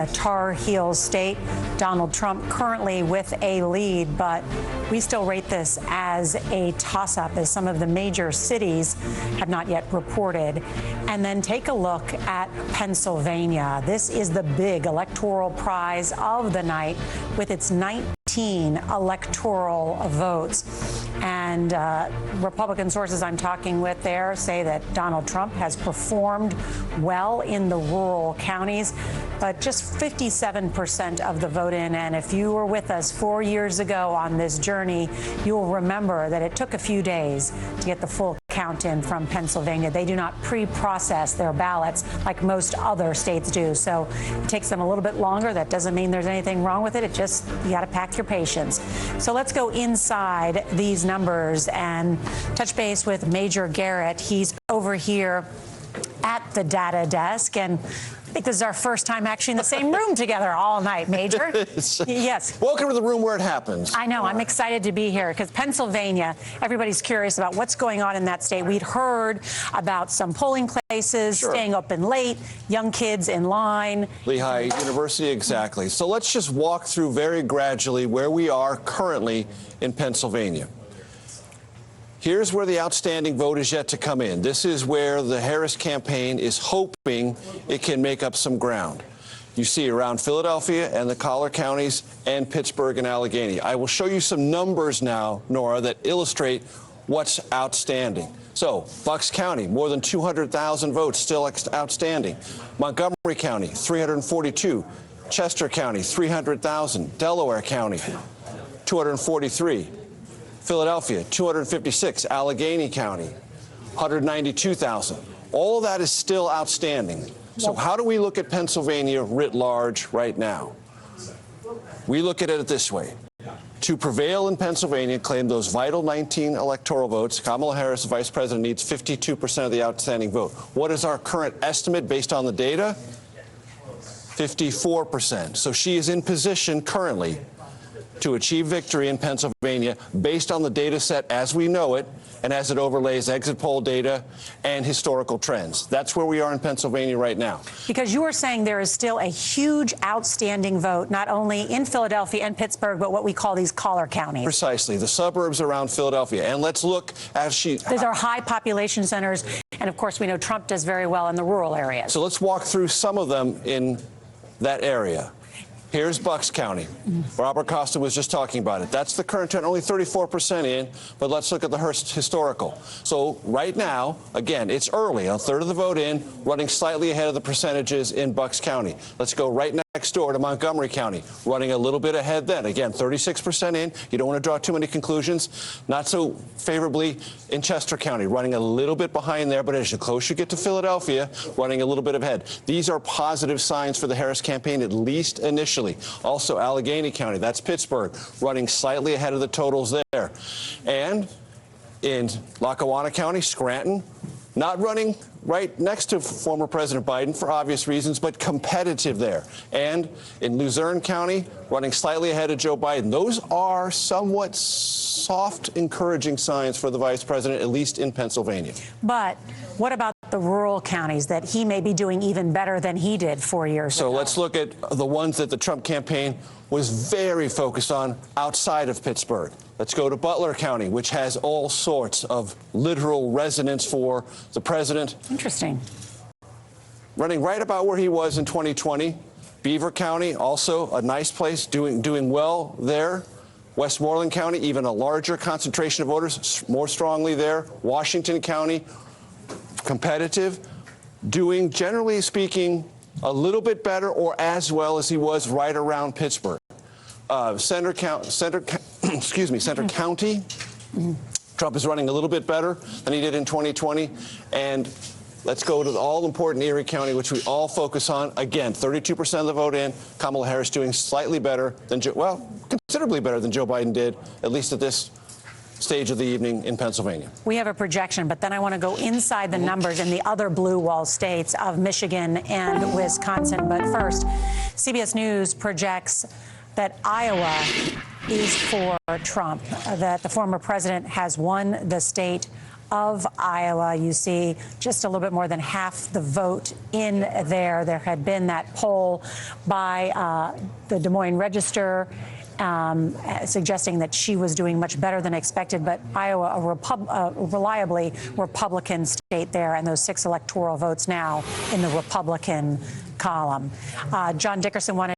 a Tar Heel state. Donald Trump currently with a lead, but we still rate this as a toss-up, as some of the major cities have not yet reported. And then take a look at Pennsylvania. This is the big electoral prize of the night with its 19 electoral votes. And Republican sources I'm talking with there say that Donald Trump has performed well in the rural counties, but just 57% of the vote in. And if you were with us 4 years ago on this journey, you'll remember that it took a few days to get the full count in from Pennsylvania. They do not pre-process their ballots like most other states do. So it takes them a little bit longer. That doesn't mean there's anything wrong with it. It just, you got to pack your patience. So let's go inside these numbers and touch base with Major Garrett. He's over here at the data desk, and I think this is our first time actually in the same room together all night, Major. Yes. Welcome to the room where it happens. I know. I'm excited to be here because Pennsylvania, everybody's curious about what's going on in that state. We'd heard about some polling places staying open late, young kids in line. Lehigh University, exactly. So let's just walk through very gradually where we are currently in Pennsylvania. Here's where the outstanding vote is yet to come in. This is where the Harris campaign is hoping it can make up some ground. You see around Philadelphia and the collar counties and Pittsburgh and Allegheny. I will show you some numbers now, Nora, that illustrate what's outstanding. So Bucks County, more than 200,000 votes still outstanding. Montgomery County, 342. Chester County, 300,000. Delaware County, 243. Philadelphia, 256. Allegheny County, 192,000. All of that is still outstanding. So how do we look at Pennsylvania writ large right now? We look at it this way. To prevail in Pennsylvania, claim those vital 19 electoral votes, Kamala Harris, the vice president, needs 52% of the outstanding vote. What is our current estimate based on the data? 54%. So she is in position currently to achieve victory in Pennsylvania based on the data set as we know it and as it overlays exit poll data and historical trends. That's where we are in Pennsylvania right now. Because you were saying there is still a huge outstanding vote, not only in Philadelphia and Pittsburgh, but what we call these collar counties. Precisely, the suburbs around Philadelphia. And let's look as these are high population centers. And of course, we know Trump does very well in the rural areas. So let's walk through some of them in that area. Here's Bucks County. Robert Costa was just talking about it. That's the current trend, only 34% in, but let's look at the historical. So right now, again, it's early, a third of the vote in, running slightly ahead of the percentages in Bucks County. Let's go right next door to Montgomery County, running a little bit ahead then. Again, 36% in. You don't want to draw too many conclusions. Not so favorably in Chester County, running a little bit behind there, but as you close you get to Philadelphia, running a little bit ahead. These are positive signs for the Harris campaign, at least initially. Also, Allegheny County, that's Pittsburgh, running slightly ahead of the totals there. And in Lackawanna County, Scranton, not running right next to former President Biden for obvious reasons, but competitive there. And in Luzerne County, running slightly ahead of Joe Biden. Those are somewhat soft, encouraging signs for the vice president, at least in Pennsylvania. But what about the rural counties that he may be doing even better than he did 4 years ago? So let's look at the ones that the Trump campaign was very focused on outside of Pittsburgh. Let's go to Butler County, which has all sorts of literal resonance for the president. Interesting. Running right about where he was in 2020. Beaver County, also a nice place, doing well there. Westmoreland County, even a larger concentration of voters, more strongly there. Washington County, competitive, doing, generally speaking, a little bit better or as well as he was right around Pittsburgh. Center County, Trump is running a little bit better than he did in 2020. And let's go to the all-important Erie County, which we all focus on. Again, 32% of the vote in. Kamala Harris doing slightly better than considerably better than Joe Biden did, at least at this stage of the evening in Pennsylvania. We have a projection, but then I want to go inside the numbers in the other blue wall states of Michigan and Wisconsin. But first, CBS News projects that Iowa is for Trump, that the former president has won the state of Iowa. You see just a little bit more than half the vote in there. There had been that poll by the Des Moines Register suggesting that she was doing much better than expected, but Iowa, a reliably Republican state there, and those 6 electoral votes now in the Republican column. John Dickerson wanted